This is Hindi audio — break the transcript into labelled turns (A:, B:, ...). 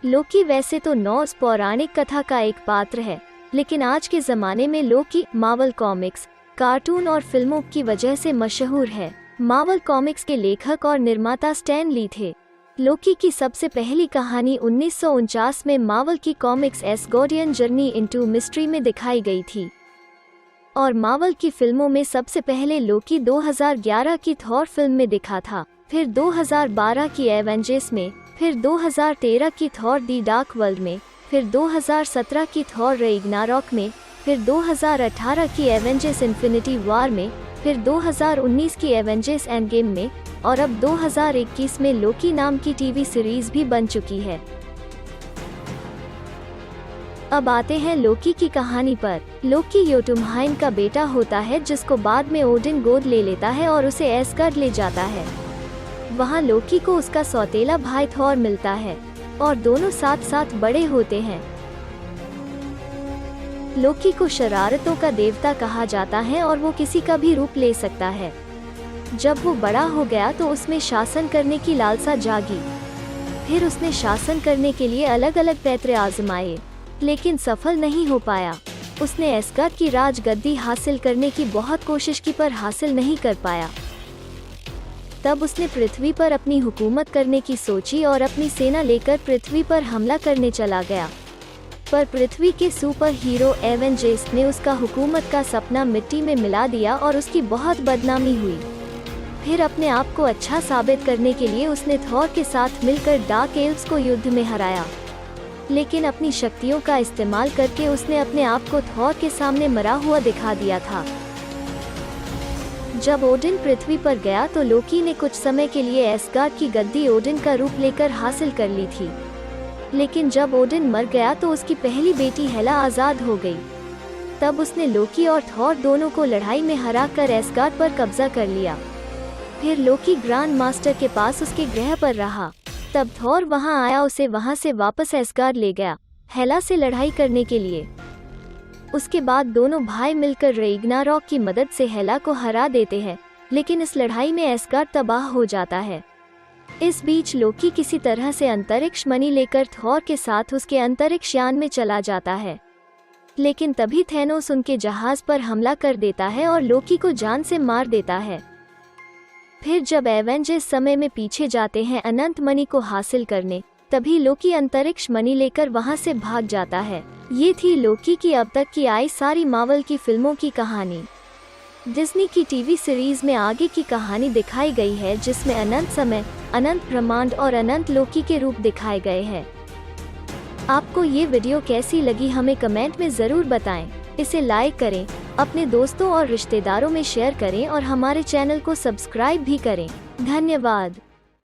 A: लोकी वैसे तो नॉर्स पौराणिक कथा का एक पात्र है, लेकिन आज के जमाने में लोकी मार्वल कॉमिक्स, कार्टून और फिल्मों की वजह से मशहूर है। मार्वल कॉमिक्स के लेखक और निर्माता स्टैन ली थे। लोकी की सबसे पहली कहानी 1949 में मार्वल की comics Asgardian journey into mystery में दिखाई गई थी, और मार्वल की फिल्मों में सबसे पहले लोकी 2011 की थॉर फिल्म में दिखा था, फिर 2012 की एवेंजर्स में, फिर 2013 की थॉर दी डार्क वर्ल्ड में, फिर 2017 की थॉर रैग्नारॉक में, फिर 2018 की एवेंजर्स इन्फिनिटी वॉर में, फिर 2019 की एवेंजर्स एंड गेम में, और अब 2021 में लोकी नाम की टीवी सीरीज भी बन चुकी है। अब आते हैं लोकी की कहानी पर। लोकी योटुमहाइन का बेटा होता है, जिसको बाद में ओडिन गोद ले लेता है और उसे एसगार्ड ले जाता है। वहाँ लोकी को उसका सौतेला भाई थॉर मिलता है और दोनों साथ साथ बड़े होते हैं। लोकी को शरारतों का देवता कहा जाता है और वो किसी का भी रूप ले सकता है। जब वो बड़ा हो गया तो उसमें शासन करने की लालसा जागी। फिर उसने शासन करने के लिए अलग अलग पैतरे आजमाए, लेकिन सफल नहीं हो पाया। उसने एसगार्ड की राजगद्दी हासिल करने की बहुत कोशिश की, पर हासिल नहीं कर पाया। तब उसने पृथ्वी पर अपनी हुकूमत करने की सोची और अपनी सेना लेकर पृथ्वी पर हमला करने चला गया। पर पृथ्वी के सुपर हीरो एवेंजर्स ने उसका हुकूमत का सपना मिट्टी में मिला दिया और उसकी बहुत बदनामी हुई। फिर अपने आप को अच्छा साबित करने के लिए उसने थॉर के साथ मिलकर डार्क एल्व्स को युद्ध में हराया, लेकिन अपनी शक्तियों का इस्तेमाल करके उसने अपने आप को थॉर के सामने मरा हुआ दिखा दिया था। जब ओडिन पृथ्वी पर गया तो लोकी ने कुछ समय के लिए एसगार्ड की गद्दी ओडिन का रूप लेकर हासिल कर ली थी, लेकिन जब ओडिन मर गया तो उसकी पहली बेटी हेला आजाद हो गई। तब उसने लोकी और थॉर दोनों को लड़ाई में हराकर एसगार्ड पर कब्जा कर लिया। फिर लोकी ग्रैंड मास्टर के पास उसके ग्रह पर रहा। तब थॉर वहां आया, उसे वहां से वापस एसगार्ड ले गया हेला से लड़ाई करने के लिए। उसके बाद दोनों भाई मिलकर रैग्नारॉक की मदद से हेला को हरा देते हैं, लेकिन इस लड़ाई में एसगार्ड तबाह हो जाता है। इस बीच लोकी किसी तरह से अंतरिक्ष मणि लेकर थॉर के साथ उसके अंतरिक्ष यान में चला जाता है, लेकिन तभी थैनोस उनके जहाज पर हमला कर देता है और लोकी को जान से मार देता है। फिर जब एवेंजर्स समय में पीछे जाते हैं अनंत मणि को हासिल करने, तभी लोकी अंतरिक्ष मणि लेकर वहां से भाग जाता है। ये थी लोकी की अब तक की आई सारी मार्वल की फिल्मों की कहानी। डिज्नी की टीवी सीरीज में आगे की कहानी दिखाई गई है, जिसमें अनंत समय, अनंत ब्रह्मांड और अनंत लोकी के रूप दिखाए गए हैं। आपको ये वीडियो कैसी लगी हमें कमेंट में ज़रूर बताएं। इसे लाइक करें, अपने दोस्तों और रिश्तेदारों में शेयर करें और हमारे चैनल को सब्सक्राइब भी करें। धन्यवाद।